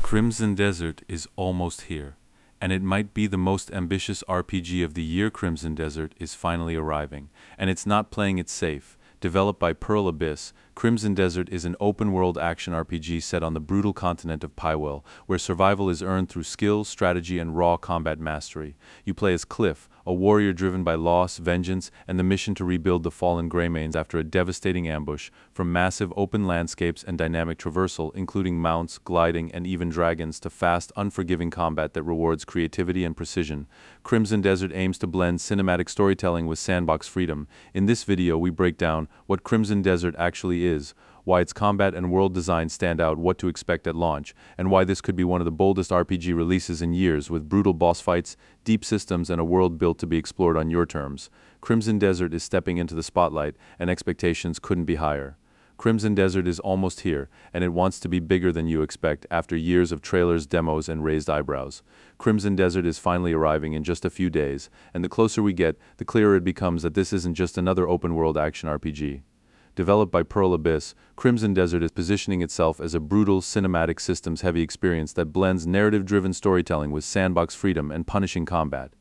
Crimson Desert is almost here, and it might be the most ambitious RPG of the year. Crimson Desert is finally arriving, and it's not playing it safe. Developed by Pearl Abyss, Crimson Desert is an open-world action RPG set on the brutal continent of Pywel, where survival is earned through skill, strategy, and raw combat mastery. You play as Kliff, a warrior driven by loss, vengeance, and the mission to rebuild the fallen Greymanes after a devastating ambush. From massive open landscapes and dynamic traversal, including mounts, gliding, and even dragons, to fast, unforgiving combat that rewards creativity and precision, Crimson Desert aims to blend cinematic storytelling with sandbox freedom. In this video, we break down what Crimson Desert actually is, why its combat and world design stand out, what to expect at launch, and why this could be one of the boldest RPG releases in years, with brutal boss fights, deep systems, and a world built to be explored on your terms. Crimson Desert is stepping into the spotlight, and expectations couldn't be higher. Crimson Desert is almost here, and it wants to be bigger than you expect after years of trailers, demos, and raised eyebrows. Crimson Desert is finally arriving in just a few days, and the closer we get, the clearer it becomes that this isn't just another open-world action RPG. Developed by Pearl Abyss, Crimson Desert is positioning itself as a brutal, cinematic, systems-heavy experience that blends narrative-driven storytelling with sandbox freedom and punishing combat.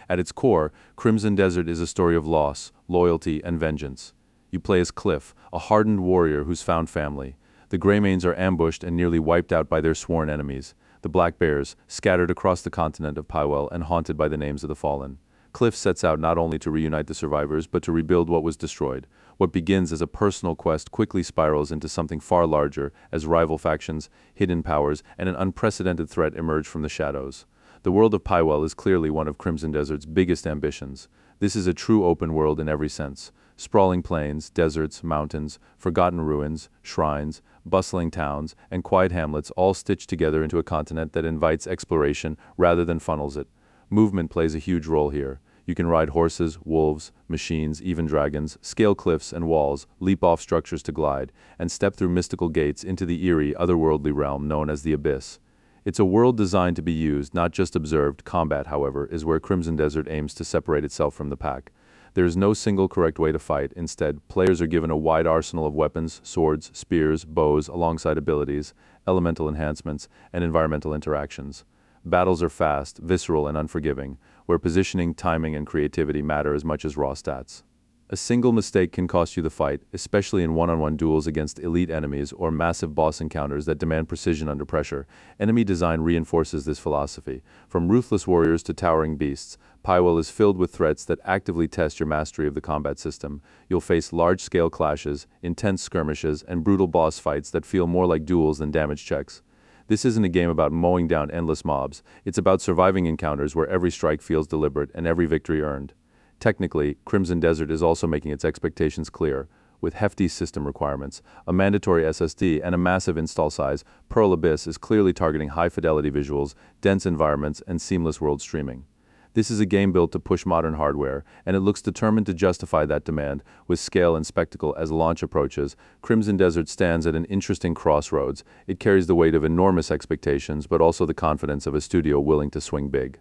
At its core, Crimson Desert is a story of loss, loyalty, and vengeance. You play as Kliff, a hardened warrior who's found family. The Greymanes are ambushed and nearly wiped out by their sworn enemies, the Black Bears, scattered across the continent of Pywel and haunted by the names of the fallen. Kliff sets out not only to reunite the survivors, but to rebuild what was destroyed. What begins as a personal quest quickly spirals into something far larger, as rival factions, hidden powers, and an unprecedented threat emerge from the shadows. The world of Pywel is clearly one of Crimson Desert's biggest ambitions. This is a true open world in every sense. Sprawling plains, deserts, mountains, forgotten ruins, shrines, bustling towns, and quiet hamlets all stitched together into a continent that invites exploration rather than funnels it. Movement plays a huge role here. You can ride horses, wolves, machines, even dragons, scale cliffs and walls, leap off structures to glide, and step through mystical gates into the eerie, otherworldly realm known as the Abyss. It's a world designed to be used, not just observed. Combat, however, is where Crimson Desert aims to separate itself from the pack. There is no single correct way to fight. Instead, players are given a wide arsenal of weapons, swords, spears, bows, alongside abilities, elemental enhancements, and environmental interactions. Battles are fast, visceral, and unforgiving, where positioning, timing, and creativity matter as much as raw stats. A single mistake can cost you the fight, especially in one-on-one duels against elite enemies or massive boss encounters that demand precision under pressure. Enemy design reinforces this philosophy. From ruthless warriors to towering beasts, Pywel is filled with threats that actively test your mastery of the combat system. You'll face large-scale clashes, intense skirmishes, and brutal boss fights that feel more like duels than damage checks. This isn't a game about mowing down endless mobs. It's about surviving encounters where every strike feels deliberate and every victory earned. Technically, Crimson Desert is also making its expectations clear. With hefty system requirements, a mandatory SSD, and a massive install size, Pearl Abyss is clearly targeting high-fidelity visuals, dense environments, and seamless world streaming. This is a game built to push modern hardware, and it looks determined to justify that demand. With scale and spectacle as launch approaches, Crimson Desert stands at an interesting crossroads. It carries the weight of enormous expectations, but also the confidence of a studio willing to swing big.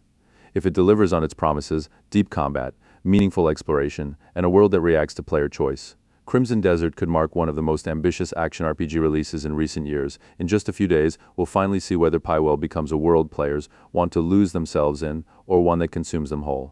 If it delivers on its promises, deep combat, meaningful exploration, and a world that reacts to player choice, Crimson Desert could mark one of the most ambitious action RPG releases in recent years. In just a few days, we'll finally see whether Pywel becomes a world players want to lose themselves in, or one that consumes them whole.